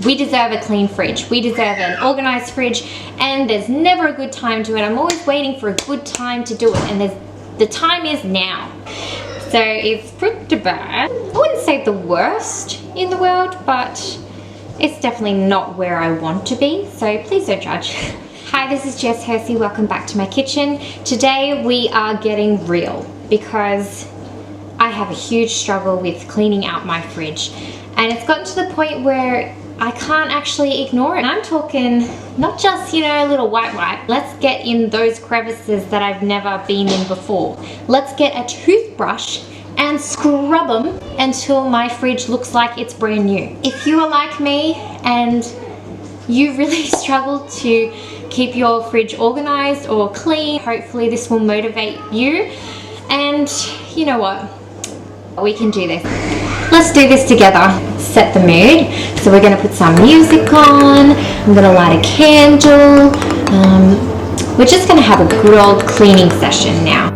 We deserve a clean fridge. We deserve an organized fridge, and there's never a good time to do it. I'm always waiting for a good time to do it, and the time is now. So it's pretty bad. I wouldn't say the worst in the world, but it's definitely not where I want to be, so please don't judge. Hi, this is Jess Hersey. Welcome back to my kitchen. Today we are getting real because I have a huge struggle with cleaning out my fridge, and it's gotten to the point where I can't actually ignore it. And I'm talking not just, you know, a little wipe. Let's get in those crevices that I've never been in before. Let's get a toothbrush and scrub them until my fridge looks like it's brand new. If you are like me and you really struggle to keep your fridge organized or clean, hopefully this will motivate you. And you know what? We can do this. Let's do this together. Set the mood. So we're going to put some music on. I'm going to light a candle. We're just going to have a good old cleaning session now.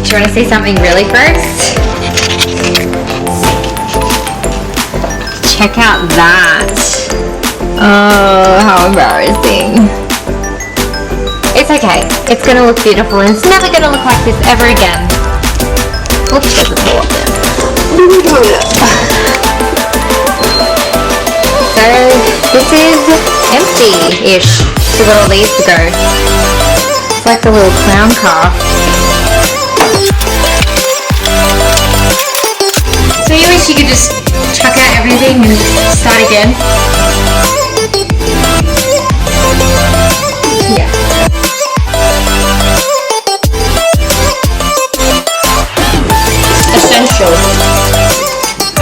Do you want to see something really gross? Check out that. Oh, how embarrassing. It's okay. It's going to look beautiful, and it's never going to look like this ever again. Oops, there's a hole up there. So, this is empty-ish. Still got all these to go. It's like the little clown car. So you wish you could just chuck out everything and start again? Yeah.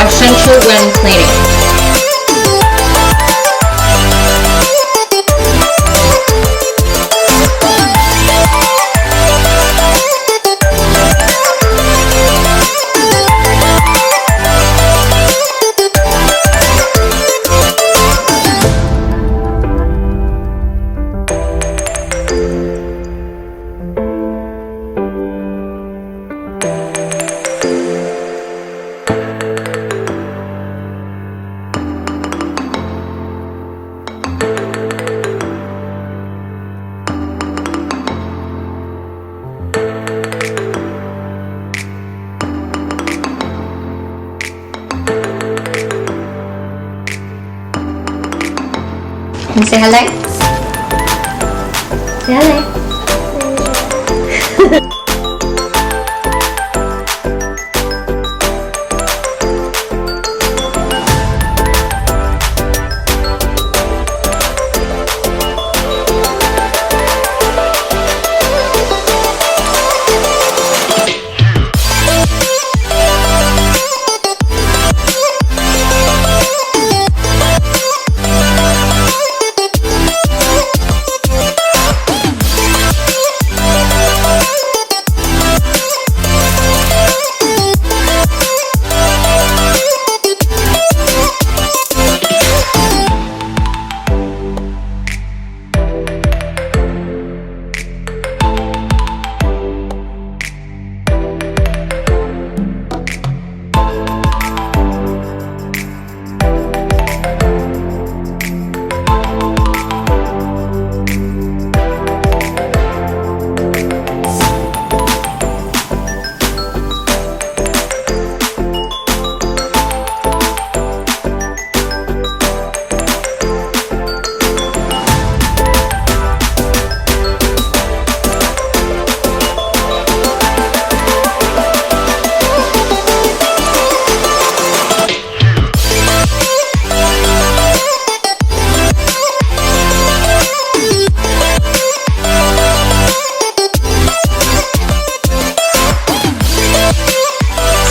Essential when cleaning. Can you say hello? Say hello.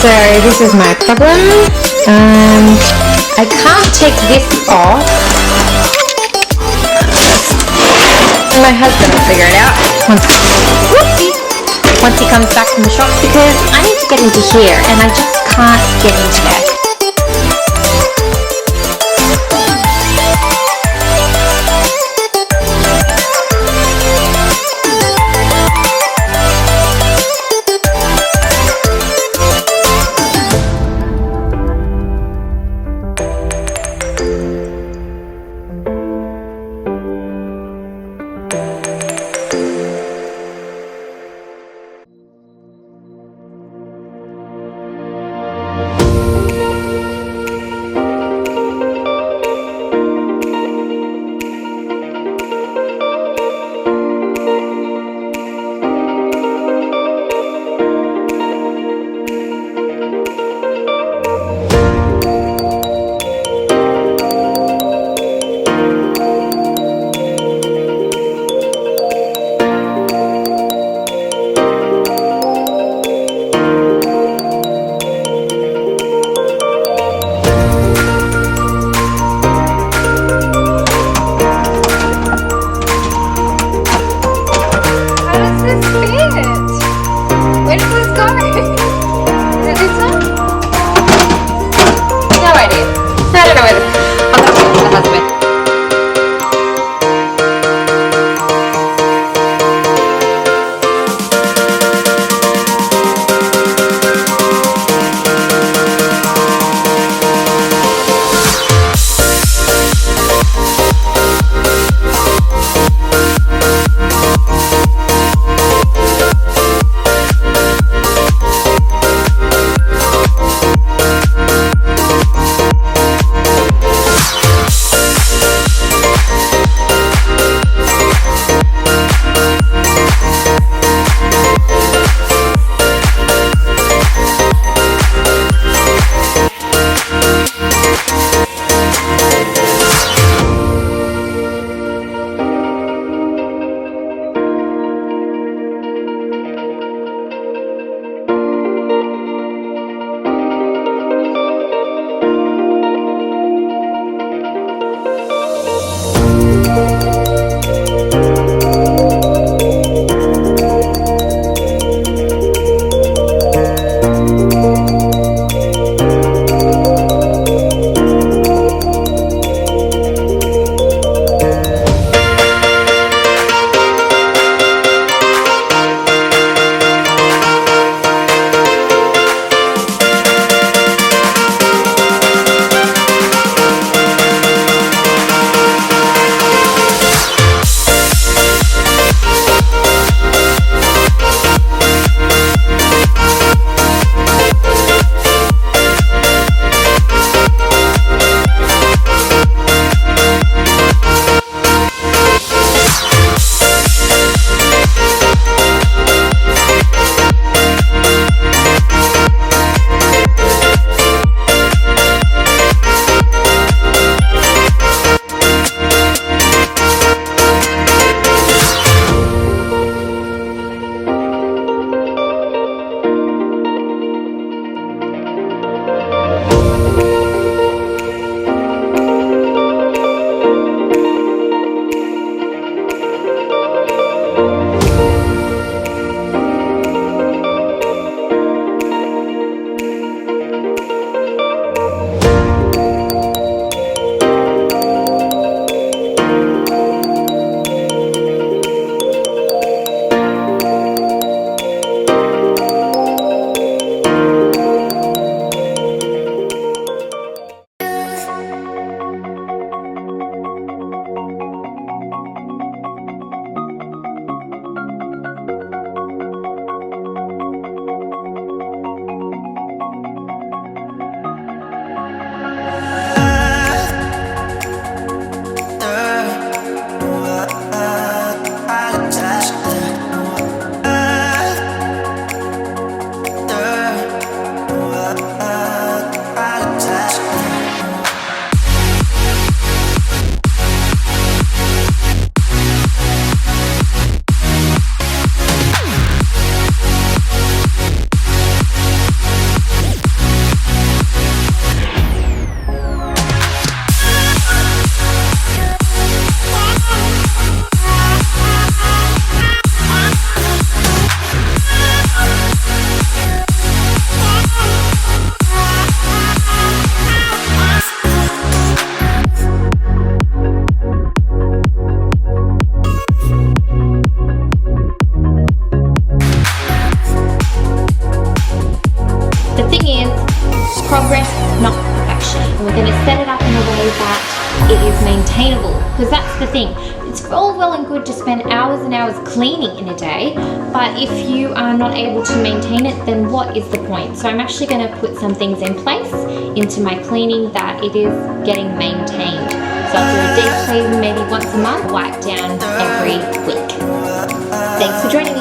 So this is my problem. I can't take this off. My husband will figure it out once he comes back from the shop, because I need to get into here and I just can't get into there. thing is, progress, not perfection. And we're going to set it up in a way that it is maintainable, because that's the thing. It's all well and good to spend hours and hours cleaning in a day, but if you are not able to maintain it, then what is the point? So I'm actually going to put some things in place into my cleaning that it is getting maintained. So I'll do a deep clean maybe once a month, wipe down every week. Thanks for joining me.